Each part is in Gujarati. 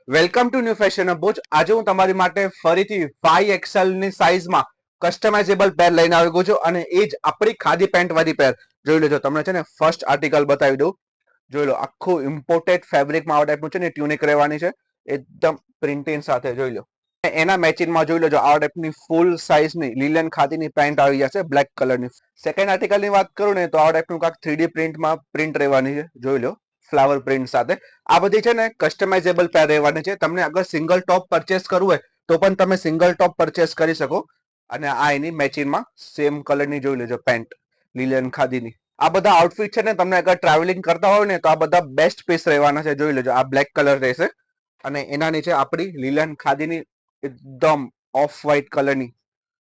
Welcome to new fashion Bhuj. આજે હું તમારી માટે ફરીથી 5XL ની સાઈઝમાં કસ્ટમાઇઝેબલ પેર લઈને આવી ગયો છું અને એ જ આપણી ખાદી પેન્ટ વાળી પેર. જોઈ લેજો, તમને છે ને ફર્સ્ટ આર્ટિકલ બતાવી દઉં. જોઈ લો, આખું ઇમ્પોર્ટેડ ફેબ્રિકમાં આ ટાઈપનું છે ને ટ્યુનિક રહેવાની છે, એકદમ પ્રિન્ટિંગ સાથે. જોઈ લો, એના મેચિંગમાં જોઈ લેજો આ ટાઈપની ફૂલ સાઈઝની લીલન ખાદીની પેન્ટ આવી જશે બ્લેક કલરની. સેકન્ડ આર્ટિકલની વાત કરું ને તો આ ટાઈપનું કાંઈક 3D પ્રિન્ટમાં પ્રિન્ટ રહેવાની છે. જોઈ લો, ફ્લાવર પ્રિન્ટ સાથે. આ બધી છે ને કસ્ટમાઇઝેબલ પેર રહેવાની છે. તમને અગર સિંગલ ટોપ પરચેસ કરવું હોય તો પણ તમે સિંગલ ટોપ પરચેસ કરી શકો. અને આ એની મેચિંગમાં સેમ કલરની જોઈ લેજો પેન્ટ લીલન ખાદીની. આ બધા આઉટફિટ છે ને તમને અગર ટ્રાવેલિંગ કરતા હોય ને તો આ બધા બેસ્ટ પીસ રહેવાના છે. જોઈ લેજો, આ બ્લેક કલર રહેશે અને એના નીચે આપણી લીલન ખાદીની એકદમ ઓફ વ્હાઈટ કલરની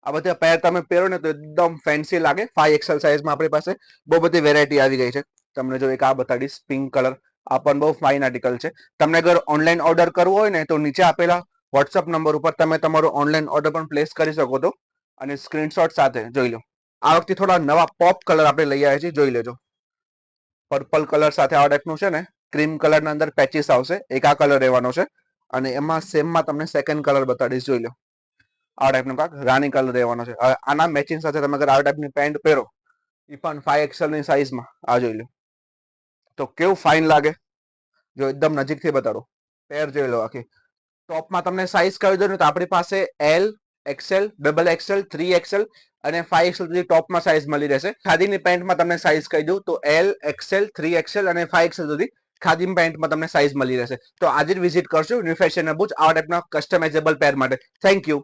આ બધા પેર તમે પહેરો ને તો એકદમ ફેન્સી લાગે. 5XL સાઈઝમાં આપણી પાસે બહુ બધી વેરાયટી આવી ગઈ છે. તમને જો એક આ બતાડીશ પિંક કલર, આ પણ બહુ ફાઇન આર્ટિકલ છે. તમને અગર ઓનલાઈન ઓર્ડર કરવો હોય ને તો નીચે આપેલા વોટ્સઅપ નંબર ઉપર તમે તમારો ઓનલાઈન ઓર્ડર પણ પ્લેસ કરી શકો છો અને સ્ક્રીનશોટ સાથે. જોઈ લો, આ વખતે થોડા નવા પોપ કલર આપણે લઈ આવ્યા છીએ. જોઈ લેજો, પર્પલ કલર સાથે આ ટાઈપનું છે ને ક્રીમ કલરના અંદર પેચીસ આવશે. એક આ કલર રહેવાનો છે અને એમાં સેમમાં તમને સેકન્ડ કલર બતાડીશ. જોઈ લો, આ ટાઈપનો કાંક રાની કલર રહેવાનો છે. હવે આના મેચિંગ સાથે તમે અગર આ ટાઈપની પેન્ટ પહેરો, એ પણ 5XL ની સાઈઝમાં, આ જોઈ લો તો કેવું ફાઇન લાગે. જો એકદમ નજીકથી બતાડો, પેર જોઈ લો આખી. ટોપમાં તમને સાઈઝ કહી દો ને તો આપણી પાસે એલ, XL, XXL, 3XL અને 5XL સુધી ટોપમાં સાઈઝ મળી રહેશે. ખાદીની પેન્ટમાં તમને સાઈઝ કહી દઉં તો એલ, XL, 3XL અને 5XL સુધી ખાદી પેન્ટમાં તમને સાઈઝ મળી રહેશે. તો આજે જ વિઝિટ કરશો ન્યુ ફેશન ભુજ આ ટાઈપના કસ્ટમાઇઝેબલ પેર માટે. Thank you.